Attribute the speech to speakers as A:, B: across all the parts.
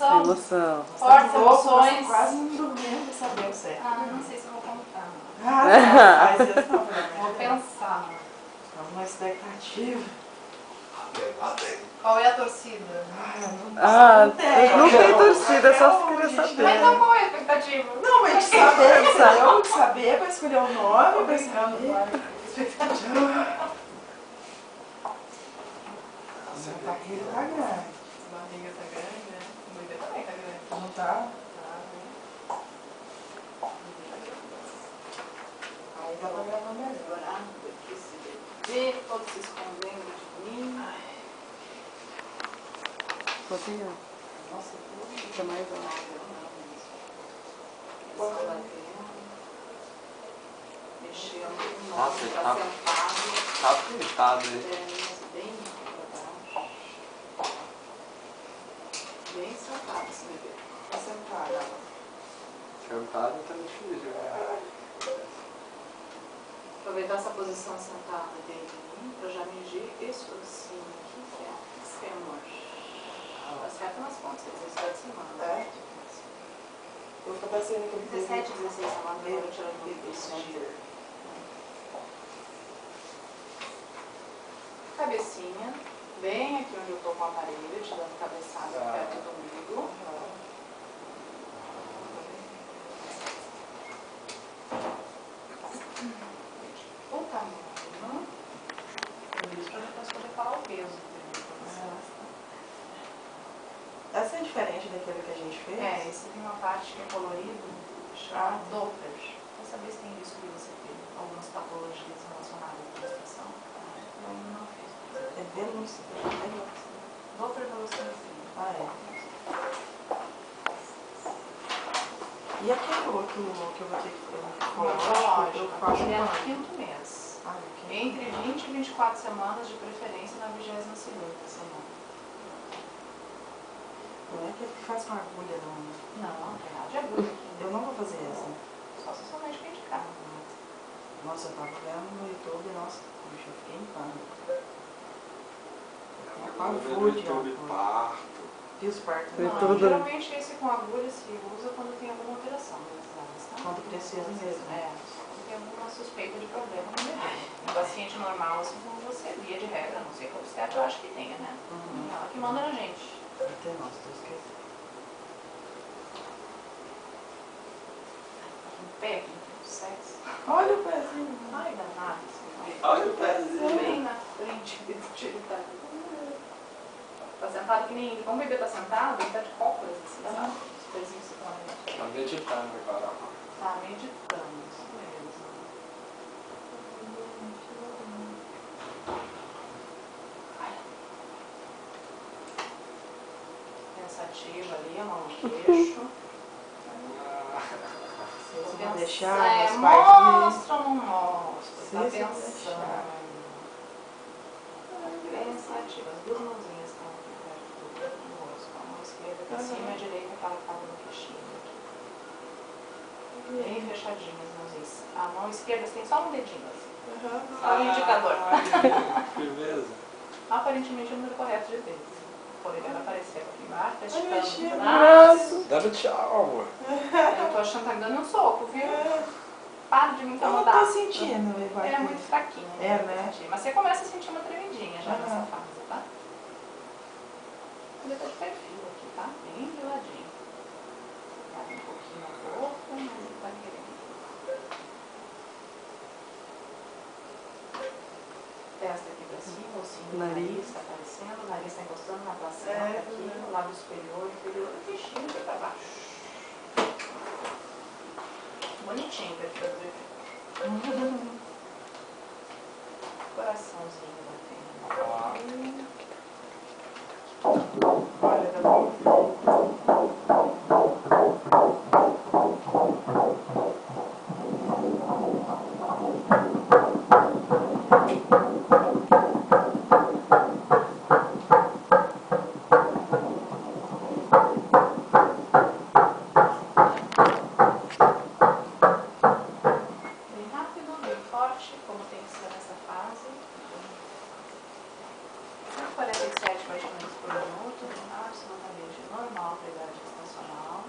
A: Emoção.
B: Fortes emoções.
C: Quase não dormindo pra saber o certo.
B: Não sei se eu vou contar.
C: Faz isso não,
B: Vou pensar.
C: Estamos numa expectativa.
B: Qual é a torcida?
A: Não tem torcida, é só se queria
B: Mas
A: saber.
B: então qual é a expectativa?
C: Não, mas de saber, entendeu? De saber, pra escolher o nome, pra escolher.
B: Expectativa.
C: A barriga tá grande.
B: A barriga tá grande, né? O bebê também tá grande.
C: Não tá? Aí dá pra gravar melhor.
B: Porque se bebê, todos se escondendo de mim.
A: Pouquinho.
B: Nossa, tudo.
A: Fica mais alto.
B: Mexendo.
D: Nossa, ele tá
B: sentado.
D: tá apertado aí.
B: Perninhas bem pra baixo. Bem sentado esse bebê.
C: Tá sentada.
D: Sentado tá difícil.
B: Aproveitar essa posição sentada dentro de mim para já medir isso assim aqui, que é fêmur. Acerta nas pontas, 17 semanas.
C: É? Eu tô parecendo que eu
B: 17, 16 semanas, eu vou tirar o bebê esse dia. Cabecinha, bem aqui onde eu tô com o aparelho, te dando cabeçada perto do umbigo. O tamanho. Isso para depois poder falar o peso.
C: Essa é diferente daquele que a gente fez?
B: É, esse tem uma parte que é colorido, chamada Doppler. Para saber se tem risco de você ter algumas patologias relacionadas à gestação. Eu ainda não fiz.
C: É velocidade.
B: Doppler velocidade.
C: Ah, é. E aquele outro que eu vou ter que
B: Morfológico,
C: eu faço
B: ele é no
C: quando?
B: 5º mês.
C: Ah, ok.
B: Entre 20 e 24 semanas, de preferência na 22ª semana.
C: Não é aquele que faz com agulha, não.
B: Não, não tem nada de agulha aqui.
C: Eu não vou fazer essa.
B: Só se sua médica indicar.
C: Nossa, eu tava vendo no YouTube, nossa, puxa, eu fiquei em pânico.
D: Eu
C: Pavor de
D: YouTube
C: agulha.
D: parto.
C: Fiz parto.
A: Foi
B: Não,
A: tudo.
B: geralmente esse com agulha se usa quando tem alguma alteração nos exames, tá?
C: Quando precisa mesmo.
B: É, quando tem alguma suspeita de problema no bebê. Um paciente normal, assim como você, via de regra, a não sei que o obstetra eu acho que tenha, né? Ela que manda na gente.
C: Até nossa, tô esquecendo.
B: Um pé aqui, sexo.
C: Olha o pezinho.
B: Ai, danado esse bebê.
D: Olha o pezinho.
B: Bem na frente do utilitário. Tá sentado que nem. Como o bebê tá sentado, ele tá de cócoras, assim, sabe? Os pezinhos se põem.
D: Tá meditando agora.
B: Tá meditando, isso mesmo. Pensativa ali, a mão no queixo.
C: Vocês vão deixar
B: É,
C: as partes
B: mostra ou não mostra? Tá
C: Vocês vão
B: pensando.
C: deixar.
B: Pensativa. As duas mãozinhas estão aqui perto do rosto. A mão esquerda pra cima e a direita aquela que tava no queixinho aqui. Bem fechadinhas as mãozinhas. A mão esquerda tem só um dedinho assim. Só o indicador.
D: Que beleza.
B: Aparentemente é o número correto de vezes. O polegar apareceu aqui embaixo, tá
C: Ai,
B: esticando o
A: Braço.
B: braço.
D: Dando tchau, amor.
B: Eu tô achando que tá dando um soco, viu? Para de me
C: Eu não
B: incomodar.
C: tô sentindo, ele vai.
B: É muito fraquinho.
C: É, né?
B: Mas você começa a sentir uma tremidinha já nessa
C: Aham.
B: fase, tá? Ele tá de perfil aqui, tá? Bem de ladinho. Abre um pouquinho a boca, mas ele tá querendo. Testa aqui pra cima, o cimo do nariz tá aparecendo, o nariz tá encostando na placenta aqui, no lado superior, inferior, o queixinho vai pra baixo. Bonitinho o perfil do bebê. Coraçãozinho batendo.
C: Olha, tá bom.
B: Bem rápido, bem forte, como tem que ser nessa fase. qualidade gestacional.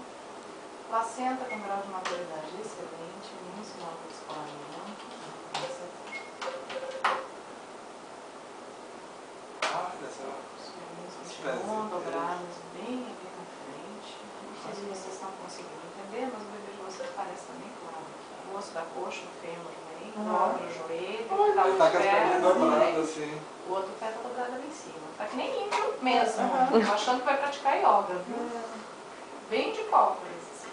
B: Placenta com grau de maturidade excelente, nenhum sinal de descolamento.
D: Olha só.
B: Os pezinhos dobrados bem aqui na frente. Não sei se vocês estão conseguindo entender, mas o bebê de vocês parece também claro. O osso da coxa, o fêmur bem, dobra o joelho,
D: Ele tá com as pernas dobradas assim.
B: o outro pé tá dobrado ali em cima. Tá que nem índio mesmo. Tô achando que vai praticar yoga, viu? Bem de cócoras, assim.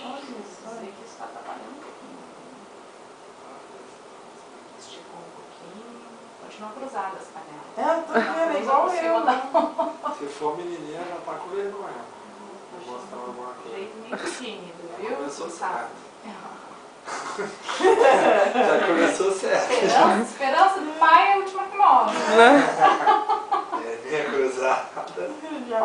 B: Olha isso, sei que isso tá atrapalhando um pouquinho. Esticou um pouquinho. Continua cruzada as canelas.
C: É, tô vendo, igual eu.
D: Se for menininha, já tá com vergonha. Vou mostrar alguma coisa.
B: Jeito meio tímido, viu?
D: Começou
B: Sabe?
D: Já começou certo.
B: Esperança do pai é a última que morre.
D: É, minha cruzada.
C: Já.